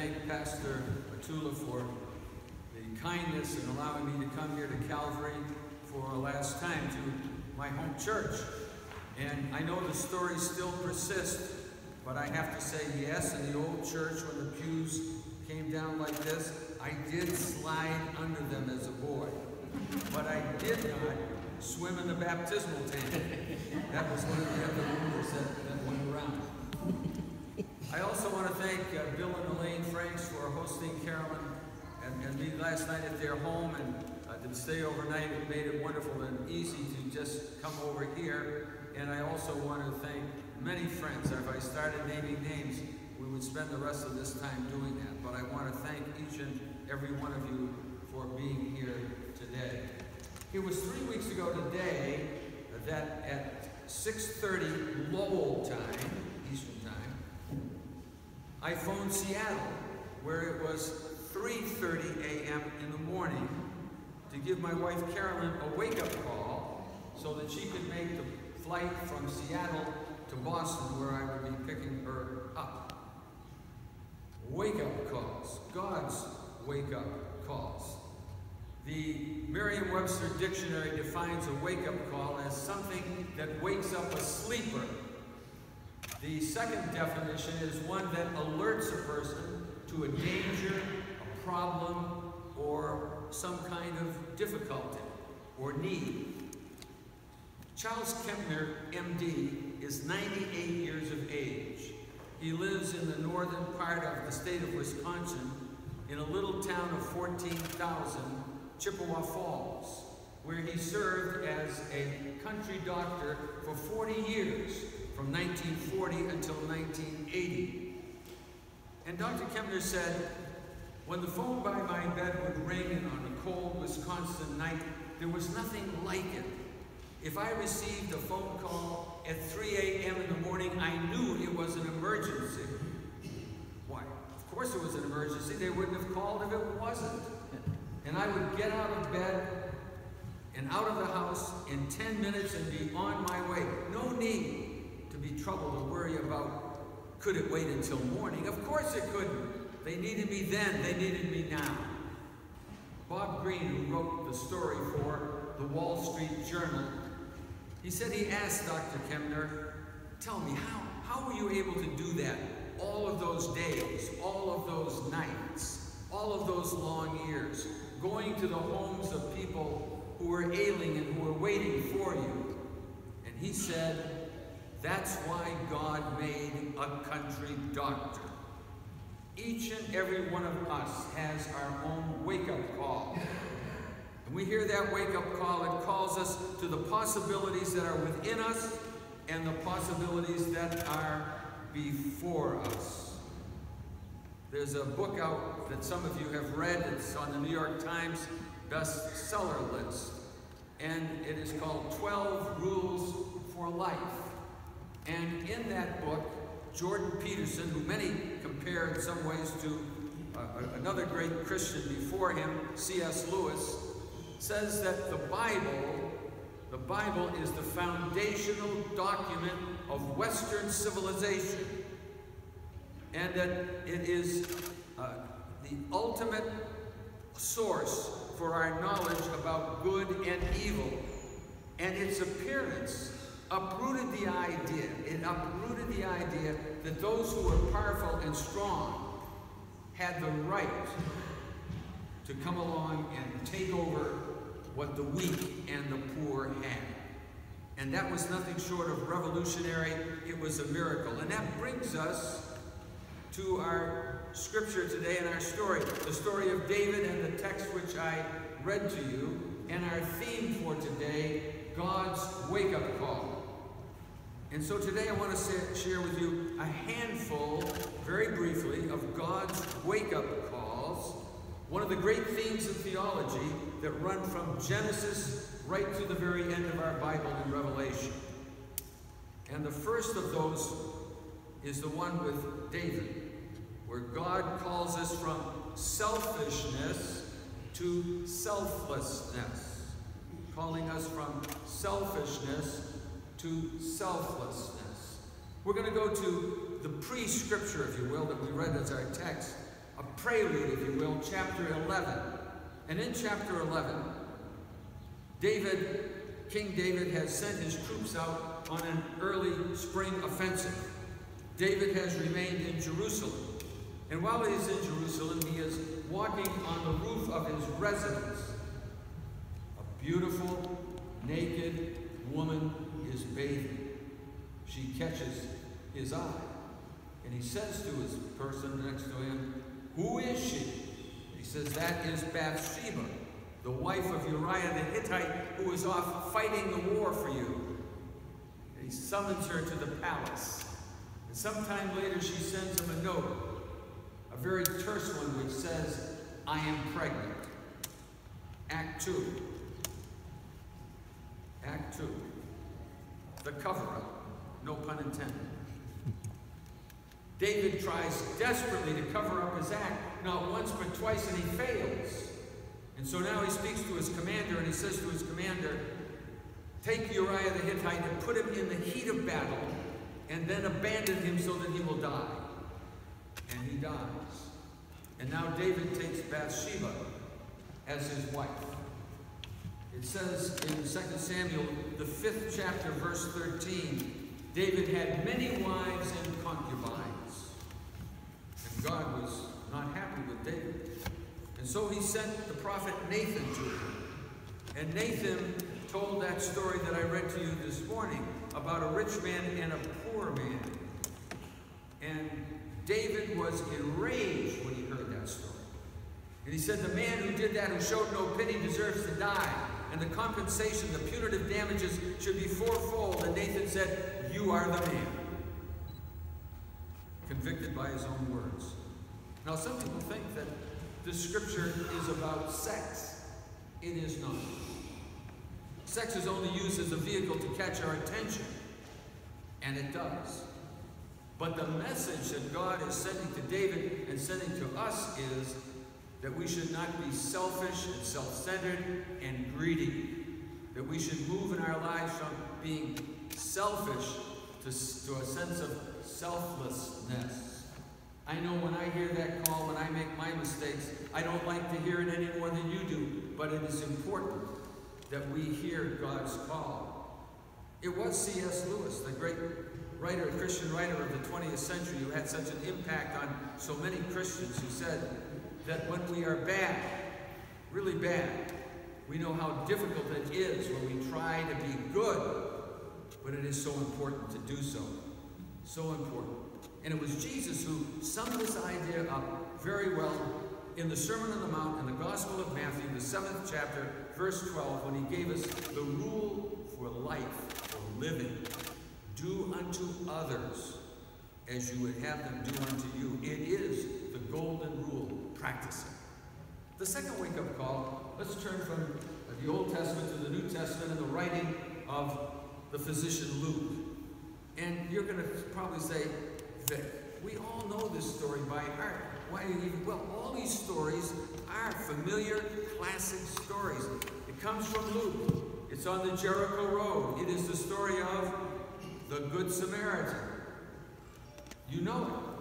thank Pastor Atula for the kindness in allowing me to come here to Calvary for a last time to my home church. And I know the stories still persist, but I have to say yes, in the old church when the pews came down like this, I did slide under them as a boy. But I did not swim in the baptismal tank. That was one of the other rumors that went around. I also want to thank Bill and Elaine Franks for hosting Carolyn and me last night at their home, and to stay overnight. It made it wonderful and easy to just come over here. And I also want to thank many friends. If I started naming names, we would spend the rest of this time doing that. But I want to thank each and every one of you for being here today. It was 3 weeks ago today that at 6:30 Lowell time, Eastern time, I phoned Seattle, where it was 3:30 a.m. in the morning, to give my wife Carolyn a wake-up call so that she could make the flight from Seattle to Boston, where I would be picking her up. Wake-up calls, God's wake-up calls. The Merriam-Webster Dictionary defines a wake-up call as something that wakes up a sleeper. The second definition is one that alerts a person to a danger, a problem, or some kind of difficulty or need. Charles Kempner, MD, is 98 years of age. He lives in the northern part of the state of Wisconsin in a little town of 14,000, Chippewa Falls, where he served as a country doctor for 40 years, from 1940 until 1980. And Dr. Kempner said, when the phone by my bed would ring on a cold Wisconsin night, there was nothing like it. If I received a phone call at 3 a.m. in the morning, I knew it was an emergency. Why? Of course it was an emergency. They wouldn't have called if it wasn't. And I would get out of bed and out of the house in 10 minutes and be on my way. No need to be troubled or worry about, could it wait until morning? Of course it couldn't. They needed me then. They needed me now. Bob Greene, who wrote the story for the Wall Street Journal, he said he asked Dr. Kempner, tell me, how were you able to do that all of those days, all of those nights, all of those long years, going to the homes of people who were ailing and who were waiting for you? And he said, that's why God made a country doctor. Each and every one of us has our own wake-up call. And we hear that wake-up call, it calls us to the possibilities that are within us and the possibilities that are before us. There's a book out that some of you have read. It's on the New York Times bestseller list. And it is called 12 Rules for Life. And in that book, Jordan Peterson, who many compare in some ways to another great Christian before him, C.S. Lewis, says that the Bible is the foundational document of Western civilization, and that it is the ultimate source for our knowledge about good and evil. And its appearance uprooted the idea that those who were powerful and strong had the right to come along and take over what the weak and the poor had. And that was nothing short of revolutionary. It was a miracle. And that brings us to our scripture today and our story, the story of David and the text which I read to you, and our theme for today, God's wake-up call. And so today I want to share with you a handful, very briefly, of God's wake-up calls, one of the great themes of theology that run from Genesis right to the very end of our Bible in Revelation. And the first of those is the one with David, where God calls us from selfishness to selflessness, calling us from selfishness to selflessness. We're going to go to the pre-scripture, if you will, that we read as our text, a prelude, if you will, chapter 11. And in chapter 11, King David has sent his troops out on an early spring offensive. David has remained in Jerusalem. And while he is in Jerusalem, he is walking on the roof of his residence. A beautiful, naked woman is bathing. She catches his eye. And he says to his person next to him, "Who is she?" He says, "That is Bathsheba, the wife of Uriah the Hittite, who is off fighting the war for you." And he summons her to the palace. And sometime later she sends him a note, a very terse one, which says, "I am pregnant." Act 2. Act 2. The cover-up. No pun intended. David tries desperately to cover up his act, not once but twice, and he fails. And so now he speaks to his commander, and he says to his commander, "Take Uriah the Hittite and put him in the heat of battle, and then abandon him so that he will die." And he dies. And now David takes Bathsheba as his wife. It says in 2 Samuel, the 5th chapter, verse 13, David had many wives and concubines. And God was not happy with David. And so he sent the prophet Nathan to him. And Nathan told that story that I read to you this morning about a rich man and a poor man. And David was enraged when he heard that story. And he said, "The man who did that, who showed no pity, deserves to die. And the compensation, the punitive damages, should be fourfold." And Nathan said, "You are the man." Convicted by his own words. Now, some people think that this scripture is about sex. It is not. Sex is only used as a vehicle to catch our attention. And it does. But the message that God is sending to David and sending to us is that we should not be selfish and self-centered and greedy. That we should move in our lives from being selfish to a sense of selflessness. I know when I hear that call, when I make my mistakes, I don't like to hear it any more than you do, but it is important that we hear God's call. It was C.S. Lewis, the great writer, Christian writer of the 20th century, who had such an impact on so many Christians, who said that when we are bad, really bad, we know how difficult it is when we try to be good, but it is so important to do so. So important. And it was Jesus who summed this idea up very well in the Sermon on the Mount in the Gospel of Matthew, the 7th chapter, verse 12, when he gave us the rule for life, for living. Do unto others as you would have them do unto you. It is the golden rule. Practice it. The second wake-up call, let's turn from the Old Testament to the New Testament and the writing of the physician Luke. And you're going to probably say, "Vic, we all know this story by heart. Why do you even?" Well, all these stories are familiar, classic stories. It comes from Luke. It's on the Jericho Road. It is the story of the Good Samaritan. You know it.